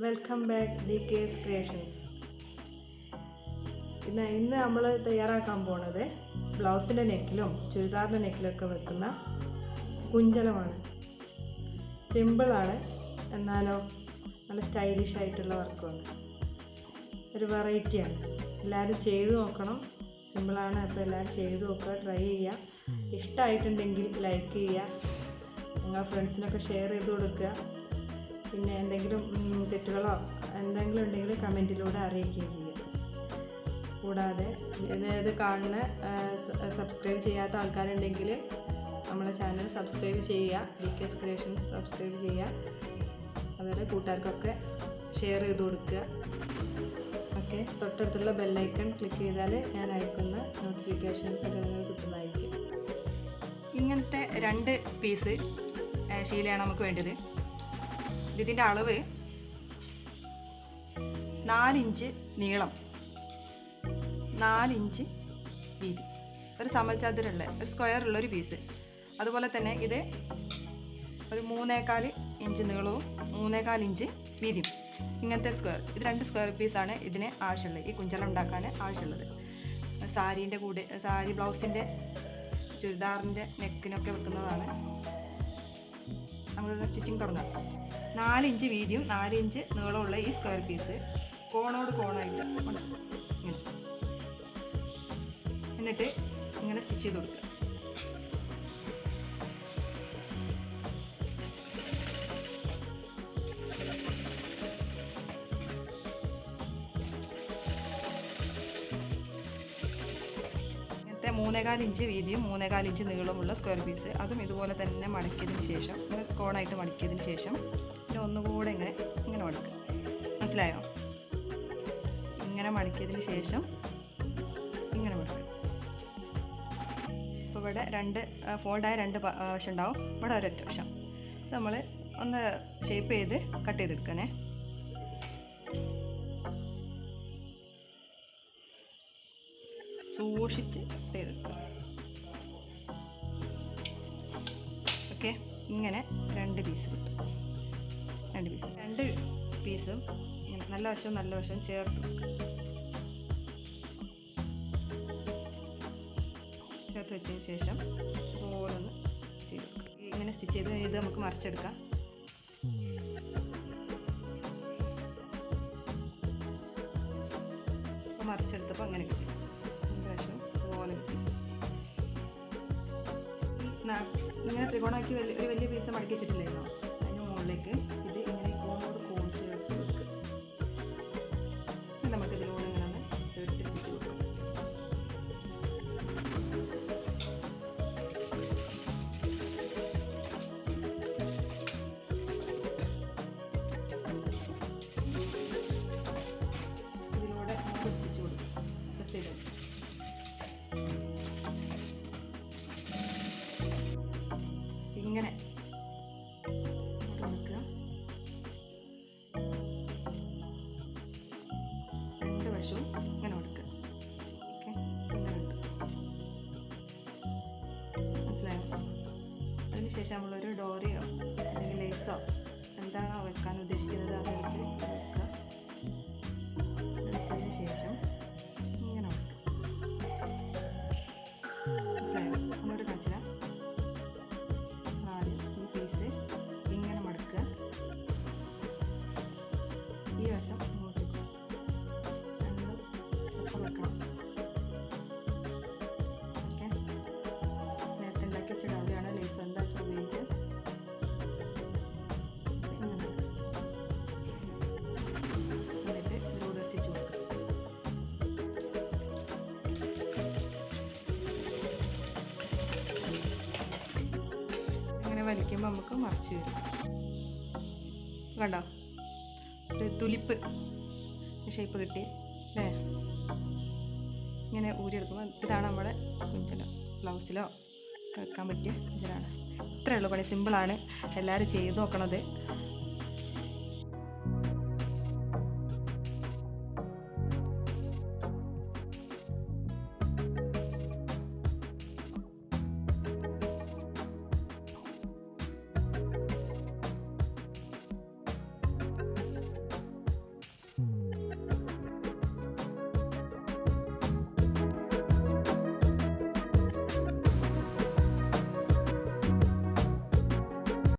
Welcome back DK'sCreations. ഇന്ന് നമ്മൾ തയ്യാറാക്കാൻ പോണത് ബ്ലൗസിൻ്റെ നെക്കിലും ചുരിദാറിൻ്റെ നെക്കിലൊക്കെ വെക്കുന്ന കുഞ്ചലമാണ്. സിമ്പിളാണ്, എന്നാലോ നല്ല സ്റ്റൈലിഷ് ആയിട്ടുള്ള വർക്കുമാണ്. ഒരു വെറൈറ്റിയാണ്. എല്ലാവരും ചെയ്തു നോക്കണം. സിമ്പിളാണ്, അപ്പോൾ എല്ലാവരും ചെയ്തു നോക്കുക, ട്രൈ ചെയ്യുക. ഇഷ്ടമായിട്ടുണ്ടെങ്കിൽ ലൈക്ക് ചെയ്യുക, നിങ്ങളുടെ ഫ്രണ്ട്സിനൊക്കെ ഷെയർ ചെയ്ത് കൊടുക്കുക. പിന്നെ എന്തെങ്കിലും തെറ്റുകളോ എന്തെങ്കിലും ഉണ്ടെങ്കിൽ കമൻറ്റിലൂടെ അറിയിക്കുകയും ചെയ്യുക. കൂടാതെ ഇത് കാണുന്ന സബ്സ്ക്രൈബ് ചെയ്യാത്ത ആൾക്കാരുണ്ടെങ്കിൽ നമ്മളെ ചാനൽ സബ്സ്ക്രൈബ് ചെയ്യുക, DK'sCreations സബ്സ്ക്രൈബ് ചെയ്യുക. അതുപോലെ കൂട്ടുകാർക്കൊക്കെ ഷെയർ ചെയ്ത് കൊടുക്കുക. ഓക്കെ, തൊട്ടടുത്തുള്ള ബെല്ലൈക്കൺ ക്ലിക്ക് ചെയ്താൽ ഞാൻ അയക്കുന്ന നോട്ടിഫിക്കേഷൻസ് ഒക്കെ നിങ്ങൾക്ക് കിട്ടുന്നതായിരിക്കും. ഇങ്ങനത്തെ 2 പീസ് ശീലയാണ് നമുക്ക് വേണ്ടത്. ഇതിൻ്റെ അളവ് 4 ഇഞ്ച് നീളം, 4 ഇഞ്ച് വീതി, ഒരു സമചതുരമുള്ള ഒരു സ്ക്വയറുള്ള ഒരു പീസ്. അതുപോലെ തന്നെ ഇത് ഒരു 3.25 ഇഞ്ച് നീളവും 3.25 ഇഞ്ച് വീതിയും. ഇങ്ങനത്തെ സ്ക്വയർ, ഇത് 2 സ്ക്വയർ പീസാണ് ഇതിന് ആവശ്യമുള്ളത്, ഈ കുഞ്ചലം ഉണ്ടാക്കാൻ ആവശ്യമുള്ളത്. സാരീൻ്റെ കൂടെ, സാരി ബ്ലൗസിൻ്റെ ചുരിദാറിൻ്റെ നെക്കിനൊക്കെ വെക്കുന്നതാണ്. നമുക്ക് സ്റ്റിച്ചിങ് തുടങ്ങാം. 4 ഇഞ്ച് വീതിയും 4 ഇഞ്ച് നീളമുള്ള ഈ സ്ക്വയർ പീസ് കോണോട് കോണായിട്ട് മടക്കുക. എന്നിട്ട് ഇങ്ങനെ സ്റ്റിച്ച് ചെയ്ത് കൊടുക്കുക. ഇങ്ങനത്തെ 3.25 ഇഞ്ച് വീതിയും 3.25 ഇഞ്ച് നീളമുള്ള സ്ക്വയർ പീസ്, അതും ഇതുപോലെ തന്നെ മടക്കിയതിന് ശേഷം, ഇങ്ങനെ കോണായിട്ട് മടക്കിയതിന് ശേഷം പിന്നെ ഒന്നുകൂടെ ഇങ്ങനെ മടക്കുക. മനസ്സിലായോ? ഇങ്ങനെ മടക്കിയതിന് ശേഷം ഇങ്ങനെ മടക്കുക. ഇപ്പോൾ ഇവിടെ 2 ഫോൾഡായ 2 വശം ഉണ്ടാവും, ഇവിടെ ഒരൊറ്റ വശം. നമ്മൾ ഒന്ന് ഷേപ്പ് ചെയ്ത് കട്ട് ചെയ്തെടുക്കണേ. സൂക്ഷിച്ച് കട്ട് ചെയ്തെടുക്കുക. ഓക്കെ, ഇങ്ങനെ 2 പീസ് കിട്ടും. 2 പീസും ഇങ്ങനെ നല്ല വശം ചേർത്ത് വെച്ചതിന് ശേഷം ഓരോന്ന് ചെയ്തെടുക്കുക. ഇങ്ങനെ സ്റ്റിച്ച് ചെയ്ത് ഇത് നമുക്ക് മറിച്ചെടുക്കാം. അപ്പോൾ മറിച്ചെടുത്തപ്പോൾ അങ്ങനെ കിട്ടി, വശം പോലെ കിട്ടി. ഇങ്ങനെ ത്രികോണാക്കി ഒരു വലിയ പീസ് മടക്കി വെച്ചിട്ടില്ലായിരുന്നോ, അതിന് മുകളിലേക്ക് ഇത് ഇങ്ങനെ കോണോട് കോൺ ചേർത്ത് വെക്കുക. നമുക്കിതിലൂടെ ഇങ്ങനെ ഒന്ന് ഇട്ട് സ്റ്റിച്ച് കൊടുക്കാം. ഇതിലൂടെ നമുക്ക് സ്റ്റിച്ച് കൊടുക്കാം. പ്രസ് ചെയ്ത് ഇങ്ങനെ കൊടുക്കുക. 2 വശവും ഇങ്ങനെ കൊടുക്കുക. ഓക്കെ, ഇങ്ങനെ ഇട്ടു. മനസ്സിലായോ? അതിനുശേഷം നമ്മളൊരു ഡോറിയോ അല്ലെങ്കിൽ ലേസോ എന്താണോ വെക്കാൻ ഉദ്ദേശിക്കുന്നത് അതെടുത്ത് വെക്കുക. വെച്ചതിന് ശേഷം ഇങ്ങനെ കൊടുക്കുക. മനസ്സിലായോ? ഒന്നുകൂടി കാണിച്ചാൽ ഈ പീസ് ഇങ്ങനെ മടക്കുക. ഈ വശം ഇങ്ങോട്ട് രണ്ടും ഒപ്പം വെക്കണം. ഓക്കെ, നേരത്തെ ഉണ്ടാക്കി വെച്ച ഡോറിയാണ്, ലേസ് എന്താ വെച്ചാൽ ഉപയോഗിക്കുക. എന്നിട്ട് ഇതിലൂടെ സ്റ്റിച്ച് കൊടുക്കുക. വലിക്കുമ്പോൾ നമുക്ക് മറിച്ച് വരും. കണ്ടോ, ഒരു തുലിപ്പ് ഷേപ്പ് കിട്ടി അല്ലേ? ഇങ്ങനെ ഊരിയെടുക്കുമ്പോൾ ഇതാണ് നമ്മുടെ കുഞ്ചലം. ബ്ലൗസിലോ ഒക്കെ വെക്കാൻ പറ്റിയ കുഞ്ചലാണ്. ഇത്രയേ ഉള്ളൂ പണി, സിമ്പിളാണ്. എല്ലാവരും ചെയ്ത് നോക്കണത്.